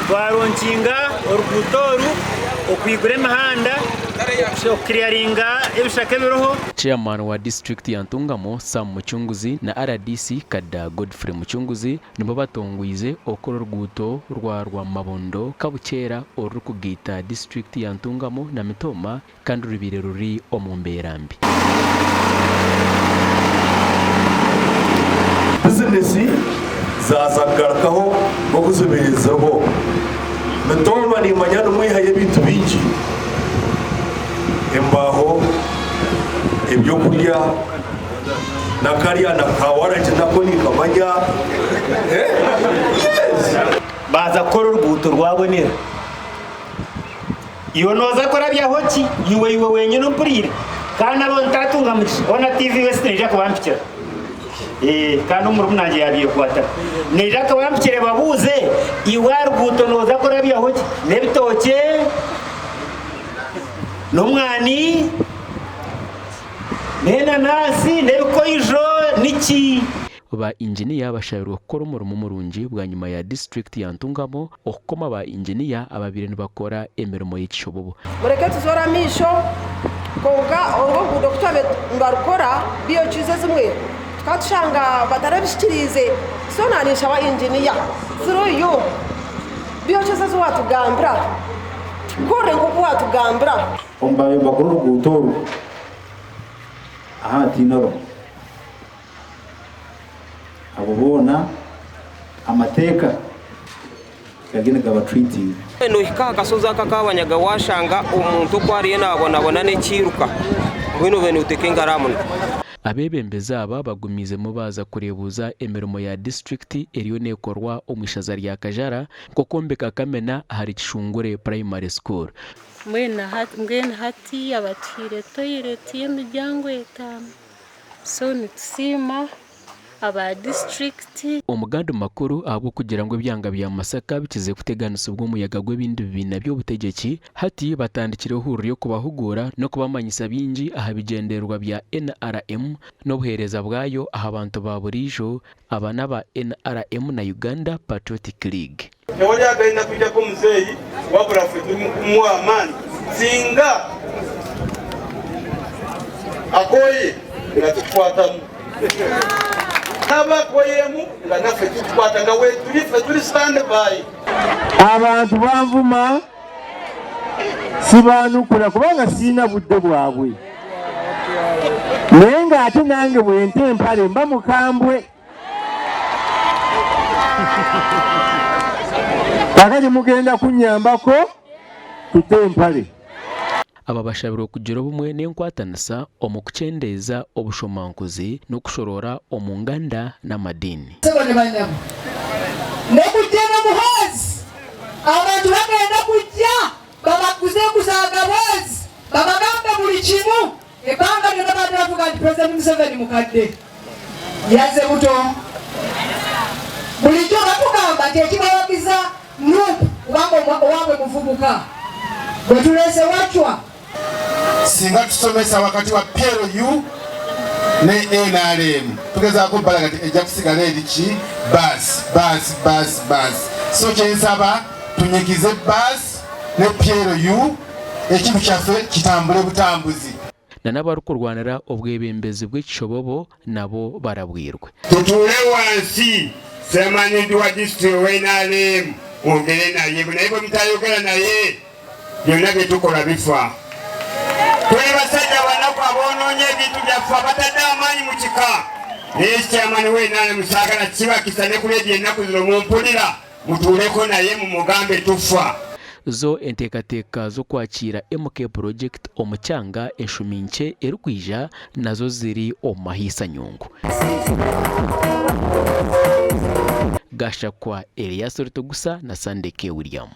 twaronkinga oruguuto okwigura emihanda okukiriyaringa ebishaka ebiroho. Chairman wa district ya Ntungamo Sam Muchunguzi na RDC Kada Godfrey Muchunguzi nibo batongwize okora oruguuto rwa Mabondo Kabukyera orukugita district ya Ntungamo na Mitooma kandi rubire ruri omumbera mbi. Business zazagarakaho ngo kuzubirizabo Mitooma ni manyano mwihaye bintu bingi embaho ebyo kurya na kariya na kawaranje nako ni kamanya baza kora oruguuto rwabonera iyo noza kora byahoki iwe wenyine ompurire kandi abo ntatungamije ona TV West neja kubampikira kandi umuru munanje yabiye kwata neja kubampikire babuze iwe oruguuto noza kora byahoki nebitoke n'umwani n'enanasi n'ebikoijo niki. Ba engineer bashabirwa gukora umurimo murungi bwa nyuma ya district ya Ntungamo okukoma ba engineer ababiri nibakora emirimo y'ekishobobo. Mureke tuzora misho konga oruguuto kutabe ndarukora biyo chize zimwe tukatushanga batarabishikirize sonanisha wa engineer ziroyo biyo chize zo watugambira kore ngo watugambira ombaye bakuru oruguuto ahati naro abo bona amateka kagene gaba treating no hika kasoza kakabanyaga washanga umuntu kwariye nabona nekiruka ngwino bene utekenga ramuna. Abebembeza aba bagumize mu baza kurebuza emirimo ya district eriyo nekorwa omushaza rya Kajara kokombeka Kamena hari Kishungure primary school. Mwena hati abatire toilet y'emiryango etano so nitusima aba district omuganda makuru abo kugira ngo byanga bya Masaka bikize kuteganisa ubwo muyaga gw'ebindi bibina byo butegeki hati batandikire uhuriro kubahugura no kubamanyisa bingi aha bigenderwa bya NRM no buhereza bwayo aha abantu baburijo abana ba NRM na Uganda Patriotic League. Ewali agenda kujja ko muzeyi wabula ffe tumuwa amaanyi singa akoye nga tukwatamu abakoyemu nga naffe tukwata nga tuli stand by. abantu banvuma sibanukula kubanga sina budde bwabwe naye ng'ate nange bwente empale mba mukambwe kakati mugenda kunyambako tute empale. Aba bashabirwa kugira obumwe n'enkwatanisa omu kucendeeza obushomankuzi n'okushorora omu nganda n'amadini. nekujja muhozi abantu bagenda kujja babakuze kuzaga bozi babagambe buli kimu ebanga lyonna bavuga nti President Museveni mukadde yaze buto bulijjo batugamba nti ekibawagiza nupu kubanga owabwe muvubuka bwe tulese wachwa Singa tusomesa wakati wa PLU ne NRM tugezaako bbalaga nti ejja kusigala eriki basi so kyensaba tunyigize basi ne PLU ekintu kyaffe kitambule butambuzi. N'abarukurwanira obwebembezi bw'ekishobobo nabo barabwirwe. Tutuule wansi semanyidi wa district wa NRM ongere naye naye bwe mutayogera naye byonna bye tukola bifa. Tuli basajja banaku aboonoonye ebintu byaffe abatadde amaanyi mu kika naye chairman w'NRM musaagala kibakisa ne kulebya ennaku zino mumpulira mutuuleko naye mumugambe tufa. Zo enteekateeka z'okwakira MK project omukyanga enshuminke erikwija nazo ziri omu mahiisa nyungu. Gashakwa Elias Rutogusa na Sandeke William.